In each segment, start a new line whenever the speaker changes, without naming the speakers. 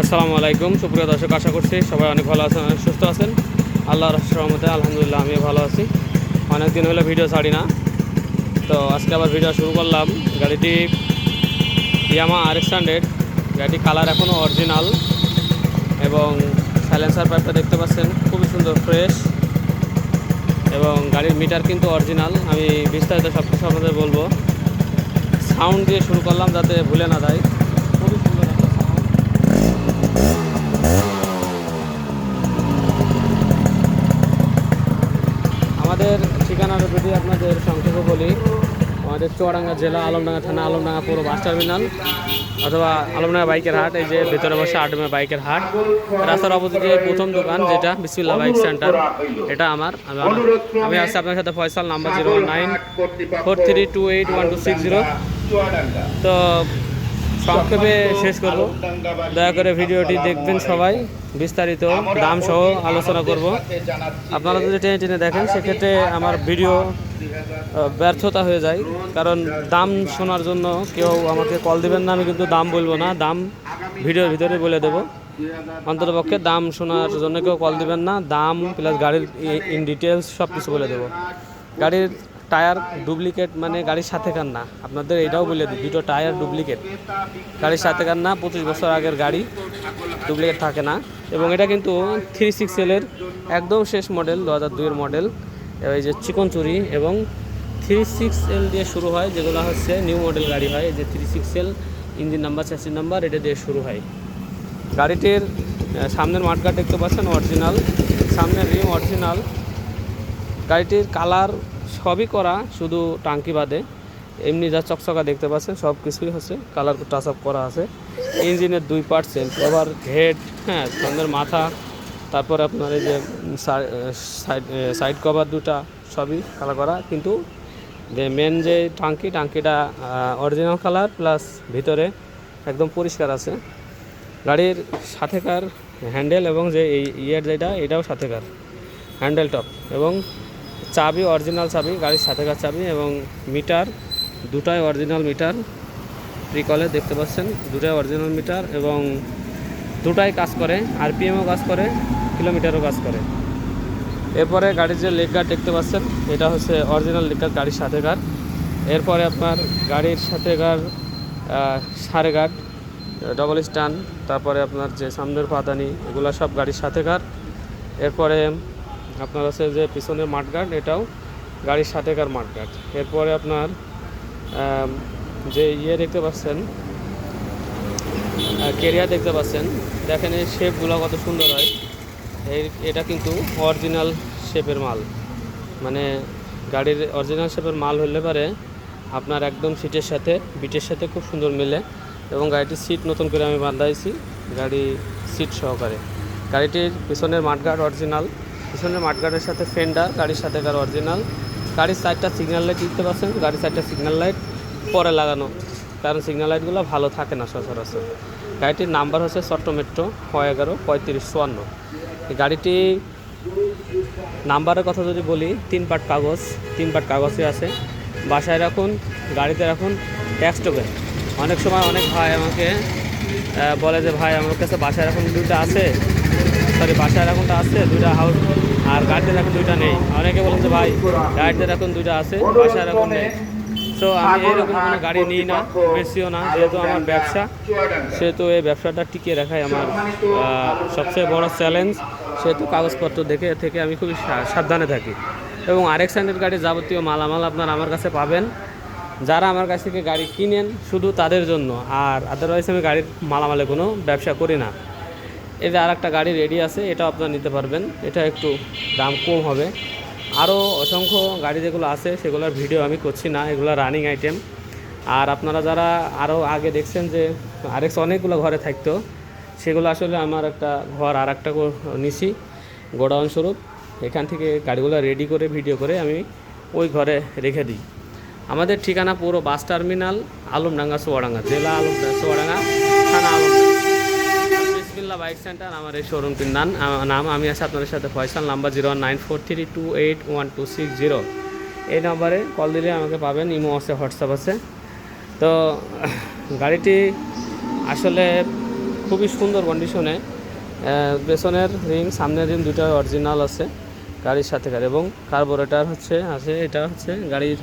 আসসালামু আলাইকুম সুপ্রিয় দর্শক, আশা করছি সবাই অনেক ভালো আছেন, অনেক সুস্থ আছেন। আল্লাহর রহমতে আলহামদুলিল্লাহ আমিও ভালো আছি। অনেক দিন হলো ভিডিও ছাড়ি না, তো আজকে আবার ভিডিও শুরু করলাম। গাড়িটি ইয়ামাহা RX100, গাড়িটি কালার এখনও অরিজিনাল এবং সাইলেন্সার পাইপটা দেখতে পাচ্ছেন খুবই সুন্দর ফ্রেশ, এবং গাড়ির মিটার কিন্তু অরিজিনাল। আমি বিস্তারিত সব কিছু আপনাদের বলবো। সাউন্ড দিয়ে শুরু করলাম যাতে ভুলে না যায়। খুবই সুন্দর একটা সাউন্ড। আমাদের ঠিকানাটা যদি আপনাদের সংক্ষেপে বলি, আমাদের চুয়াডাঙ্গা জেলা, আলমডাঙ্গা থানা, আলমডাঙ্গা পুরো বাস টার্মিনাল অথবা আলমডাঙ্গা বাইকের হাট। এই যে ভেতরে বসে আডমে বাইকের হাট, রাস্তার অপোজিটে প্রথম দোকান যেটা বিসমিল্লাহ বাইক সেন্টার, এটা আমার। আমি আসছি আপনার সাথে ফয়সাল, নাম্বার 01943281260। তো সংক্ষেপে শেষ করব, দয়া করে ভিডিওটি দেখবেন সবাই, বিস্তারিত দাম সহ আলোচনা করব। আপনারা যদি টেনে টেনে দেখেন সেক্ষেত্রে আমার ভিডিও ব্যর্থতা হয়ে যায়, কারণ দাম শোনার জন্য কেউ আমাকে কল দিবেন না। আমি কিন্তু দাম বলবো না, দাম ভিডিওর ভিতরে বলে দেবো। অন্ততপক্ষে দাম শোনার জন্য কেউ কল দিবেন না, দাম প্লাস গাড়ির ইন ডিটেলস সব কিছু বলে দেবো। গাড়ির টায়ার ডুপ্লিকেট, মানে গাড়ির সাথেকার না, আপনাদের এটাও বলে দিই, দুটো টায়ার ডুপ্লিকেট, গাড়ির সাথেকার না। 25 বছর আগের গাড়ি, ডুপ্লিকেট থাকে না। এবং এটা কিন্তু 36L একদম শেষ মডেল, 2002 মডেল। এই যে চিকন চুরি এবং 36L দিয়ে শুরু হয়, যেগুলো হচ্ছে নিউ মডেল গাড়ি হয়। এই যে 36L engine number, chassis number, এটা দিয়ে শুরু হয়। গাড়িটির সামনের মাঠগার্ড দেখতে পাচ্ছেন অরিজিনাল, সামনের রিম অরিজিনাল। গাড়িটির কালার সবই করা, শুধু টাঙ্কি বাদে। এমনি যা চকচকা দেখতে পাচ্ছেন সব কিছুই হচ্ছে কালার টাচ আপ করা আছে। ইঞ্জিনের 2% আবার হেড, হ্যাঁ, সামনের মাথা, তারপর আপনার এই যে সাইড কভার দুটা সবই কালার করা। কিন্তু মেন যে টাঙ্কিটা অরিজিনাল কালার, প্লাস ভিতরে একদম পরিষ্কার আছে। গাড়ির সাথেকার হ্যান্ডেল এবং যে যেটা, এটাও সাথেকার হ্যান্ডেল টপ, এবং চাবি অরিজিনাল চাবি, গাড়ির সাথেকার চাবি, এবং মিটার দুটাই অরিজিনাল মিটার। প্রিকলে দেখতে পাচ্ছেন দুটাই অরিজিনাল মিটার, এবং দুটাই কাজ করে, RPMও কাজ করে, কিলোমিটারও কাজ করে। এরপরে গাড়ির যে লেগ গার্ড দেখতে পাচ্ছেন, এটা হচ্ছে অরিজিনাল লেগ গার্ড, গাড়ির সাথেকার। এরপরে আপনার গাড়ির সাথেকার সারে গার্ড, ডবল স্ট্যান্ড, তারপরে আপনার যে সামনের পাদানি, এগুলো সব গাড়ির সাথেকার। এরপরে আপনার আছে যে পিছনের মাঠগার্ড, এটাও গাড়ির সাথেকার মাঠগার্ড। এরপরে আপনার যে দেখতে পাচ্ছেন, কেরিয়ার দেখতে পাচ্ছেন, দেখেন এই শেপগুলো কত সুন্দর হয়। এটা কিন্তু অরিজিনাল শেপের মাল, মানে গাড়ির অরিজিনাল শেপের মাল হলে পারে আপনার একদম সিটের সাথে, বিটের সাথে খুব সুন্দর মেলে। এবং গাড়িটির সিট নতুন করে আমি বাঁধাইছি, গাড়ি সিট সহকারে। গাড়িটির পিছনের মাঠগার্ড অরিজিনাল, পিছনের মাঠগার্ডের সাথে ফেন্ডার, গাড়ির সাথেকার অরিজিনাল। গাড়ির সাইডটা সিগন্যাল লাইট দেখতে পাচ্ছেন, গাড়ির সাইডটা সিগন্যাল লাইট পরে লাগানো, কারণ সিগন্যাল লাইটগুলো ভালো থাকে না সচরাচর। গাড়িটির নাম্বার হচ্ছে চট্ট মেট্রো 113554। এই গাড়িটি নাম্বারের কথা যদি বলি, 3 পার্ট কাগজে আছে। বাসায় রাখুন, গাড়িতে রাখুন, ট্যাক্স টোকেন। অনেক সময় অনেক ভাই আমাকে বলে যে ভাই আমার কাছে বাসায় রাখুন দুইটা আছে, বাসায় রাখুনটা আছে দুইটা, হাউস আর গাড়িতে রাখুন দুইটা নেই। অনেকে বলেন যে ভাই গাড়িতে রাখুন দুইটা আছে, বাসায় রাখুন নেই। তো আমি এরকম কোনো গাড়ি নিই না, বেশিও না, যেহেতু আমার ব্যবসা, সেহেতু এই ব্যবসাটা টিকিয়ে রাখাই আমার সবচেয়ে বড় চ্যালেঞ্জ। সেহেতু কাগজপত্র দেখে থেকে আমি খুবই সাবধানে থাকি। এবং RX100 গাড়ির যাবতীয় মালামাল আপনারা আমার কাছে পাবেন। যারা আমার কাছ থেকে গাড়ি কিনেন শুধু তাদের জন্য, আর আদারওয়াইজ আমি গাড়ির মালামালে কোনো ব্যবসা করি না। এই যে আর একটা গাড়ি রেডি আছে, এটাও আপনারা নিতে পারবেন, এটা একটু দাম কম হবে। আরও অসংখ্য গাড়ি যেগুলো আছে সেগুলোর ভিডিও আমি করছি না, এগুলো রানিং আইটেম। আর আপনারা যারা আরও আগে দেখছেন যে RX অনেকগুলো ঘরে থাকতো, সেগুলো আসলে আমার একটা ঘর আর একটা নিছি গোডাউন স্বরূপ। এখান থেকে গাড়িগুলো রেডি করে ভিডিও করে আমি ওই ঘরে রেখে দিই। আমাদের ঠিকানা পুরো বাস টার্মিনাল, আলমডাঙ্গা চুয়াডাঙ্গা জেলা, চুয়াডাঙ্গা থানা, বিসমিল্লাহ বাইক সেন্টার আমার এই শোরুমটির নাম। আমি আছি আপনাদের সাথে ফয়সাল, নাম্বার 09432811260। এই নাম্বারে কল দিলে আমাকে পাবেন, ইমো আছে, হোয়াটসঅ্যাপ আছে। তো গাড়িটি আসলে খুবই সুন্দর কন্ডিশনে। পেছনের রিং সামনের রিং দুটো অরিজিনাল আছে গাড়ির সাথেকার, এবং কার্বোরেটার আছে এটা হচ্ছে গাড়ির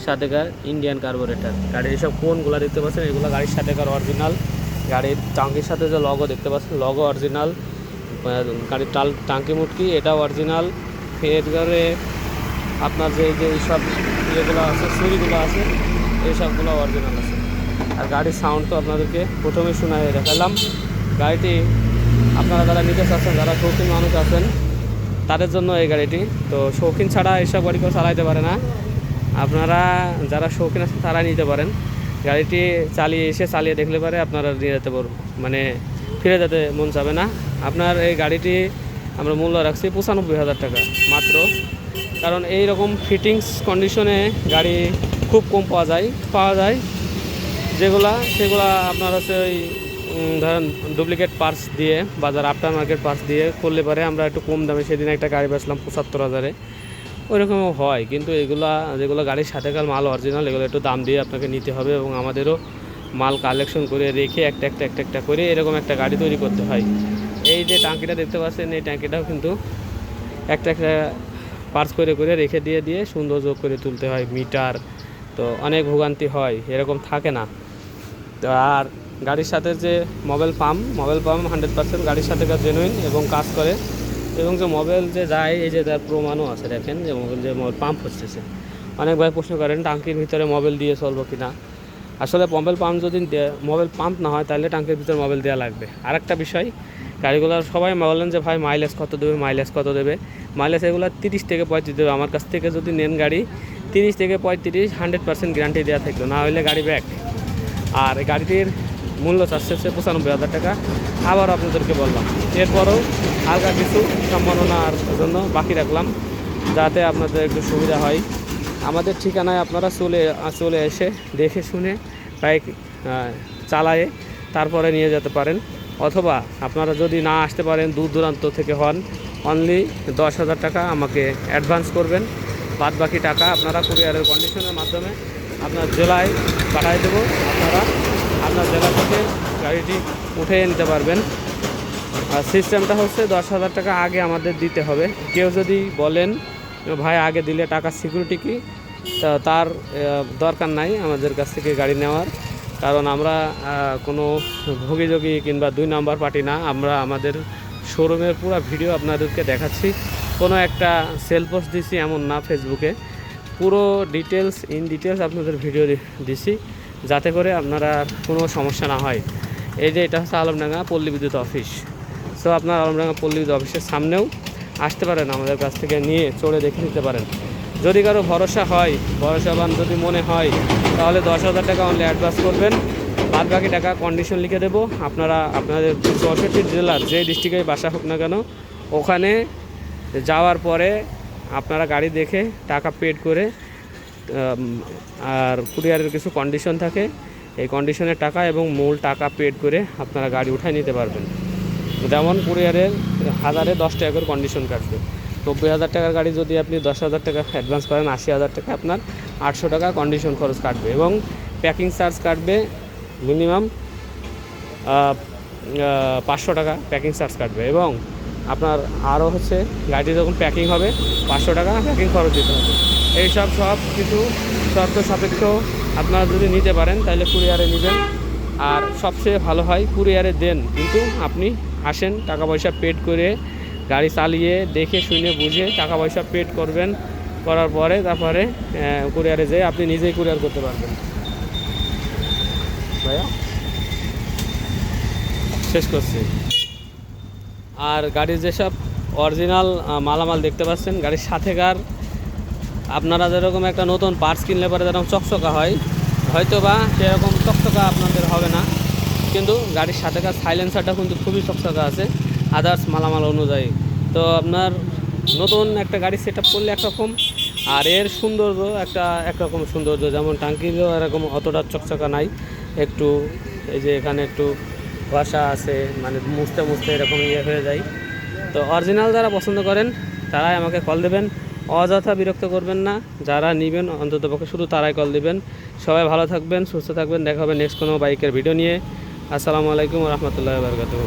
সাথেকার ইন্ডিয়ান কার্বোরেটার। গাড়ির এইসব কোনগুলো দেখতে পাচ্ছেন এগুলো গাড়ির সাথেকার অরিজিনাল। গাড়ির টাঙ্কির সাথে যে লগো দেখতে পাচ্ছেন লগো অরিজিনাল। গাড়ির টাঙ্কি মুটকি এটাও অরিজিনাল। এরপরে আপনার যে এইসব ইয়েগুলো আছে সুইচগুলো আছে এইসবগুলো অরিজিনাল আছে। আর গাড়ির সাউন্ড তো আপনাদেরকে প্রথমে শোনায় দেখালাম। গাড়িটি আপনারা যারা নিতে চাচ্ছেন, যারা শৌখিন মানুষ আছেন তাদের জন্য এই গাড়িটি। তো শৌখিন ছাড়া এইসব গাড়ি কেউ চালাইতে পারে না। আপনারা যারা শৌখিন আছেন তারা নিতে পারেন। গাড়িটি চালিয়ে দেখলে পারে আপনারা নিয়ে যেতে মানে ফিরে যেতে মন চাবে না। আপনার এই গাড়িটি আমরা মূল্য রাখছি 95,000 টাকা মাত্র। কারণ এই রকম ফিটিংস কন্ডিশনে গাড়ি খুব কম পাওয়া যায় সেগুলা আপনার হচ্ছে ওই ধরেন ডুপ্লিকেট পার্টস দিয়ে বাজার আফটার মার্কেট পার্টস দিয়ে করলে পারে আমরা একটু কম দামে। সেদিন একটা গাড়ি বেচলাম 75,000-এ, ওইরকমও হয়। কিন্তু যেগুলো গাড়ির সাথেকার মাল অরিজিনাল এগুলো একটু দাম দিয়ে আপনাকে নিতে হবে, এবং আমাদেরও মাল কালেকশন করে রেখে একটা করে এরকম একটা গাড়ি তৈরি করতে হয়। এই যে ট্যাঙ্কিটা দেখতে পাচ্ছেন এই ট্যাঙ্কিটাও কিন্তু একটা পার্টস করে রেখে দিয়ে সৌন্দর্য করে তুলতে হয়। মিটার তো অনেক ভোগান্তি হয়, এরকম থাকে না। তো আর গাড়ির সাথে যে মোবাইল পাম্প 100% গাড়ির সাথে জেনুইন এবং কাজ করে। এবং যে মোবাইল যে যায় এই যে তার প্রমাণও আছে, দেখেন যে মোবাইল পাম্প হচ্ছে। অনেক ভাই প্রশ্ন করেন টাঙ্কির ভিতরে মোবাইল দিয়ে চলবো কিনা। আসলে মোবাইল পাম্প যদি মোবাইল পাম্প না হয় তাহলে টাঙ্কির ভিতরে মোবাইল দেওয়া লাগবে। আরেকটা বিষয়, গাড়িগুলোর সবাই বলেন যে ভাই মাইলেজ কত দেবে। মাইলেজ এগুলো 30 থেকে 35 দেবে। আমার কাছ থেকে যদি নেন গাড়ি 30 থেকে 35 100% গ্যারান্টি দেওয়া থাকলো, না হলে গাড়ি ব্যাক। আর গাড়িটির মূল্য চাচ্ছে 95,000 টাকা। আবার আপনাদেরকে বললাম, এরপরও হালকা কিছু সম্মাননার জন্য বাকি রাখলাম যাতে আপনাদের একটু সুবিধা হয়। আমাদের ঠিকানায় আপনারা চলে এসে দেখে শুনে বাইক চালায়ে তারপরে নিয়ে যেতে পারেন। অথবা আপনারা যদি না আসতে পারেন, দূর দূরান্ত থেকে হন, অনলি 10,000 টাকা আমাকে অ্যাডভান্স করবেন। বাদ বাকি টাকা আপনারা কুরিয়ারের কন্ডিশনের মাধ্যমে আপনার জেলায় পাঠিয়ে দেবো। আপনারা আপনার জেলা থেকে গাড়িটি উঠে নিতে পারবেন। আর সিস্টেমটা হচ্ছে 10,000 টাকা আগে আমাদের দিতে হবে। কেউ যদি বলেন ভাই আগে দিলে টাকা সিকিউরিটি কি, তার দরকার নাই আমাদের কাছ থেকে গাড়ি নেওয়ার। কারণ আমরা কোনো ভোগীযোগী কিংবা 2 নাম্বার পার্টি না। আমরা আমাদের শোরুমের পুরো ভিডিও আপনাদেরকে দেখাচ্ছি। কোনো একটা সেল পোস্ট দিছি এমন না, ফেসবুকে পুরো ডিটেলস আপনাদের ভিডিও দিছি যাতে করে আপনারা কোনো সমস্যা না হয়। এই যে এটা হচ্ছে আলমডাঙ্গা পল্লী বিদ্যুৎ অফিস। সো আপনার আলমডাঙ্গা পল্লী বিদ্যুৎ অফিসের সামনেও আসতে পারেন, আমাদের কাছ থেকে নিয়ে চড়ে দেখে নিতে পারেন। যদি কারো ভরসাবান যদি মনে হয় তাহলে 10,000 টাকা অনলি অ্যাডভান্স করবেন। বাদ বাকি টাকা কন্ডিশন লিখে দেবো। আপনারা আপনাদের 64 জেলার যে ডিস্ট্রিক্টে বাসা হোক না কেন ওখানে যাওয়ার পরে আপনারা গাড়ি দেখে টাকা পেড করে, আর কুরিয়ারের কিছু কন্ডিশন থাকে, এই কন্ডিশনের টাকা এবং মূল টাকা পেড করে আপনারা গাড়ি উঠায় নিতে পারবেন। যেমন কুরিয়ারের 1000-এ 10 টাকা করে কন্ডিশন কাটবে। 90,000 টাকার গাড়ি যদি আপনি 10,000 টাকা অ্যাডভান্স করেন, 80,000 টাকা আপনার 800 টাকা কন্ডিশন খরচ কাটবে, এবং প্যাকিং চার্জ কাটবে মিনিমাম 500 টাকা প্যাকিং চার্জ কাটবে। এবং আপনার আরও হচ্ছে গাড়িটি যখন প্যাকিং হবে 500 টাকা প্যাকিং খরচ দিতে হবে। এইসব সব কিছু শর্ত সাপেক্ষ আপনারা যদি নিতে পারেন তাহলে কুরিয়ারে নেবেন। আর সবচেয়ে ভালো হয় কুরিয়ারে দেন, কিন্তু আপনি আসেন টাকা পয়সা পেড করে গাড়ি চালিয়ে দেখে শুনে বুঝে টাকা পয়সা পেড করবেন। করার পরে তারপরে কুরিয়ারে যেয়ে আপনি নিজেই কুরিয়ার করতে পারবেন। ভাইয়া শেষ করছি। আর গাড়ির যেসব অরিজিনাল মালামাল দেখতে পাচ্ছেন গাড়ির সাথেকার, আপনারা যেরকম একটা নতুন পার্টস কিনলে পরে যেরকম চকচকা হয়, হয়তো বা সেরকম চকচকা আপনাদের হবে না, কিন্তু গাড়ির সাথেকার সাইলেন্সারটা কিন্তু খুবই চকচকা আছে আদার্স মালামাল অনুযায়ী। তো আপনার নতুন একটা গাড়ি সেট আপ করলে একরকম, আর এর সৌন্দর্য একরকম সৌন্দর্য। যেমন টাঙ্কিরও এরকম অতটা চকচকা নাই, একটু এই যে এখানে একটু ঘষা আছে, মানে মুছতে এরকম হয়ে যায়। তো অরিজিনাল যারা পছন্দ করেন তারাই আমাকে কল দেবেন, অযথা বিরক্ত করবেন না। যারা নেবেন অন্ততপক্ষে শুধু তারাই কল দেবেন। সবাই ভালো থাকবেন, সুস্থ থাকবেন। দেখা হবে নেক্সট কোনো বাইকের ভিডিও নিয়ে। আসসালামু আলাইকুম রহমতুল্লাহ বারকাতুহ।